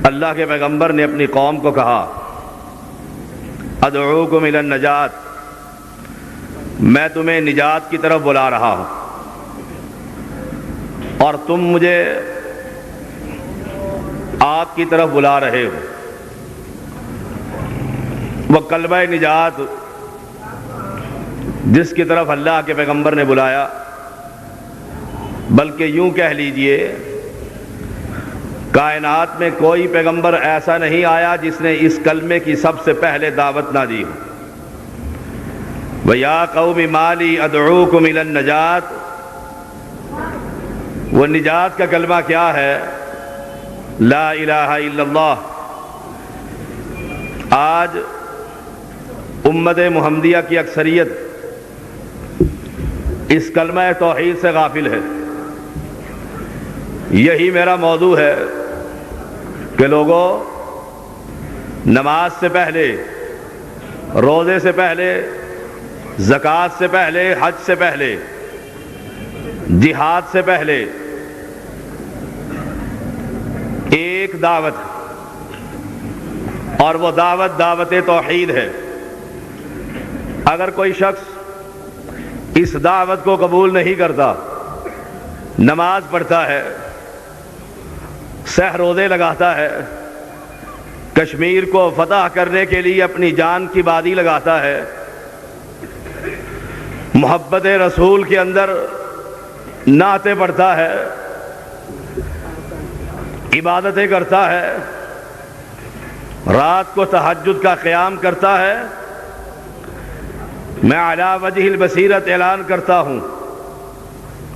اللہ کے پیغمبر نے اپنی قوم کو کہا ادعوکم الی النجات، میں تمہیں نجات کی طرف بلا رہا ہوں اور تم مجھے آگ کی طرف بلا رہے ہو۔ وہ کلمہ نجات جس کی طرف اللہ کے پیغمبر نے بلایا، بلکہ یوں کہہ لیجئے کائنات میں کوئی پیغمبر ایسا نہیں آیا جس نے اس کلمے کی سب سے پہلے دعوت نہ دی ہو۔ وَيَا قَوْمِ مَا لِي أَدْعُوكُمْ إِلَى النَّجَاةِ، وہ نجات کا کلمہ کیا ہے؟ لا الہ الا اللہ۔ آج امت محمدیہ کی اکثریت اس کلمہ توحید سے غافل ہے۔ یہی میرا موضوع ہے کہ لوگوں، نماز سے پہلے، روزے سے پہلے، زکوٰۃ سے پہلے، حج سے پہلے، جہاد سے پہلے ایک دعوت، اور وہ دعوت توحید ہے۔ اگر کوئی شخص اس دعوت کو قبول نہیں کرتا، نماز پڑھتا ہے، سہ روزے لگاتا ہے، کشمیر کو فتح کرنے کے لیے اپنی جان کی بازی لگاتا ہے، محبت رسول کے اندر نعتیں پڑھتا ہے، عبادتیں کرتا ہے، رات کو تہجد کا قیام کرتا ہے، میں علی وجہ البصیرت اعلان کرتا ہوں،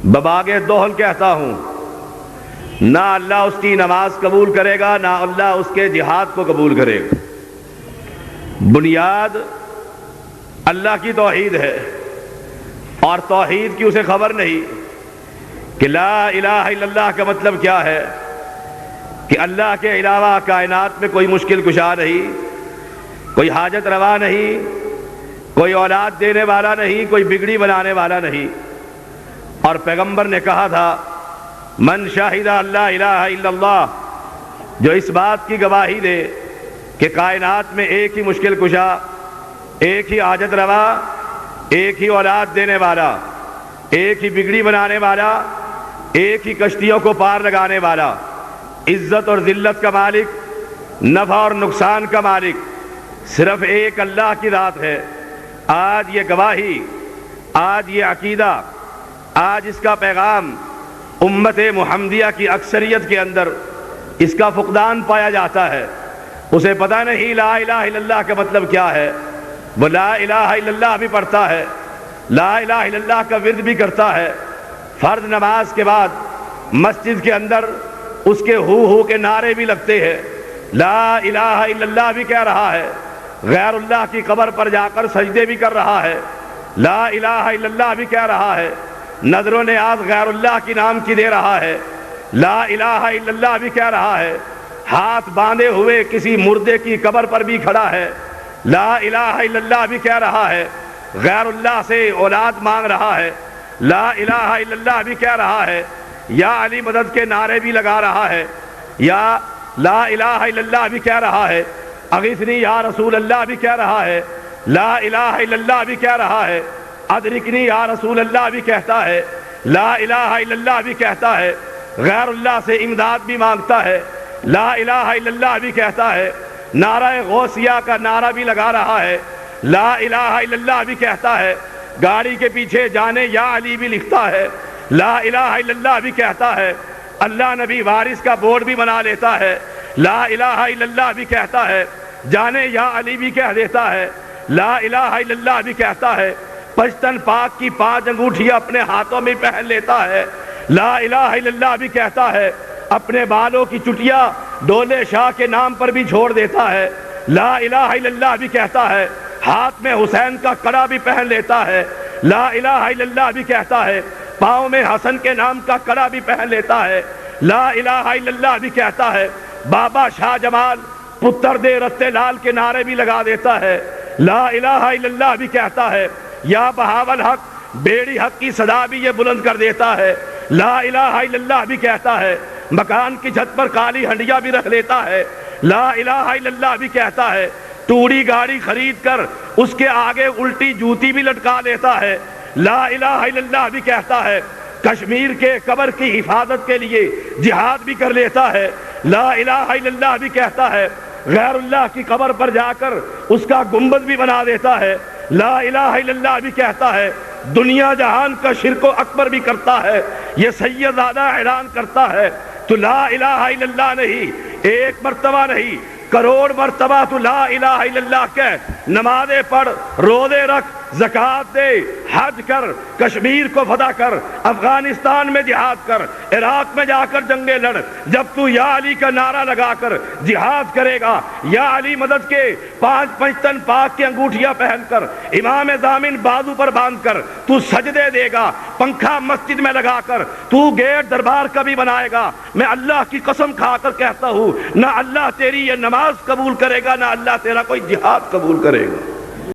بباغ دہل کہتا ہوں، نہ اللہ اس کی نماز قبول کرے گا، نہ اللہ اس کے جہاد کو قبول کرے گا۔ بنیاد اللہ کی توحید ہے، اور توحید کی اسے خبر نہیں کہ لا الہ الا اللہ کا مطلب کیا ہے، کہ اللہ کے علاوہ کائنات میں کوئی مشکل کشا نہیں، کوئی حاجت روا نہیں، کوئی اولاد دینے والا نہیں، کوئی بگڑی بنانے والا نہیں۔ اور پیغمبر نے کہا تھا من شاہد اللہ الہ الا اللہ، جو اس بات کی گواہی دے کہ کائنات میں ایک ہی مشکل کشا، ایک ہی حاجت روا، ایک ہی اولاد دینے والا، ایک ہی بگڑی بنانے والا، ایک ہی کشتیوں کو پار لگانے والا، عزت اور ذلت کا مالک، نفع اور نقصان کا مالک صرف ایک اللہ کی ذات ہے۔ آج یہ گواہی، آج یہ عقیدہ، آج اس کا پیغام امت محمدیہ کی اکثریت کے اندر اس کا فقدان پایا جاتا ہے۔ اسے پتہ نہیں لا الہ الا اللہ کا مطلب کیا ہے۔ وہ لا الہ الا اللہ بھی پڑھتا ہے، لا الہ الا اللہ کا ورد بھی کرتا ہے، فرض نماز کے بعد مسجد کے اندر اس کے ہو کے نعرے بھی لگتے ہیں، لا الہ الا اللہ بھی کہہ رہا ہے، غیر اللہ کی قبر پر جا کر سجدے بھی کر رہا ہے، لا الہ الا اللہ بھی کہہ رہا ہے، نظر و نیاز غیر اللہ کی نام کی دے رہا ہے، لا الہ الا اللہ بھی کہہ رہا ہے، ہاتھ باندھے ہوئے کسی مردے کی قبر پر بھی کھڑا ہے، لا الہ الا اللہ بھی کہہ رہا ہے، غیر اللہ سے اولاد مانگ رہا ہے، لا الہ الا اللہ بھی کہہ رہا ہے، یا علی مدد کے نعرے بھی لگا رہا ہے، یا لا الہ الا اللہ بھی کہہ رہا ہے، اغیثنی یا رسول اللہ بھی کہہ رہا ہے، لا الہ الا اللہ بھی کہہ رہا ہے، ادرکنی یا رسول اللہ بھی کہتا ہے، لا الہ الا اللہ بھی کہتا ہے، غیر اللہ سے امداد بھی مانگتا ہے، لا الہ الا اللہ بھی کہتا ہے، نعرہ غوثیہ کا نعرہ بھی لگا رہا ہے، لا الہ الا اللہ بھی کہتا ہے، گاڑی کے پیچھے جانے یا علی بھی لکھتا ہے، لا الہ الا اللہ بھی کہتا ہے، اللہ نبی وارث کا بورڈ بھی بنا لیتا ہے، لا الہ الا اللہ بھی کہتا ہے، جانے یا علی بھی کہہ دیتا ہے، لا الہ الا اللہ بھی کہتا ہے، پشتن پاک کی 5 انگوٹھیاں اپنے ہاتھوں میں پہن لیتا ہے، لا الہ الا اللہ بھی کہتا ہے، اپنے بالوں کی چٹیاں ڈولے شاہ کے نام پر بھی چھوڑ دیتا ہے، لا الہ الا اللہ بھی کہتا ہے، ہاتھ میں حسین کا کڑا بھی پہن لیتا ہے، لا الہ الا اللہ بھی کہتا ہے، پاؤں میں حسن کے نام کا کڑا بھی پہن لیتا ہے، لا الہ الا اللہ بھی کہتا ہے، بابا شاہ جمال پتر دے رتے لال کے نعرے بھی لگا دیتا ہے، لا الہ الا اللہ بھی کہتا ہے، یا بہاول حق بیڑی حق کی صدا بھی یہ بلند کر دیتا ہے، لا الہ الا اللہ بھی کہتا ہے، مکان کی چھت پر کالی ہنڈیا بھی رکھ لیتا ہے، لا الہ الا اللہ بھی کہتا ہے، ٹوڑی گاڑی خرید کر اس کے آگے الٹی جوتی بھی لٹکا لیتا ہے، لا الہ الا اللہ بھی کہتا ہے، کشمیر کے قبر کی حفاظت کے لیے جہاد بھی کر لیتا ہے، لا الہ الا اللہ بھی کہتا ہے، غیر اللہ کی قبر پر جا کر اس کا گنبد بھی بنا دیتا ہے، لا الہ الا اللہ بھی کہتا ہے، دنیا جہان کا شرک و اکبر بھی کرتا ہے، یہ سیدزادہ اعلان کرتا ہے، تو لا الہ الا اللہ نہیں، ایک مرتبہ نہیں، کروڑ مرتبہ تو لا الہ الا اللہ کہہ، نمازیں پڑھ، روزے رکھ، زکوٰۃ دے، حج کر، کشمیر کو فتح کر، افغانستان میں جہاد کر، عراق میں جا کر جنگیں لڑ، جب تو یا علی کا نعرہ لگا کر جہاد کرے گا، یا علی مدد کے 5 پنجتن پاک کی انگوٹھیاں پہن کر، امام ضامن بازو پر باندھ کر تو سجدے دے گا، پنکھا مسجد میں لگا کر تو گیٹ دربار کا بھی بنائے گا، میں اللہ کی قسم کھا کر کہتا ہوں، نہ اللہ تیری یہ نماز قبول کرے گا، نہ اللہ تیرا کوئی جہاد قبول کرے گا۔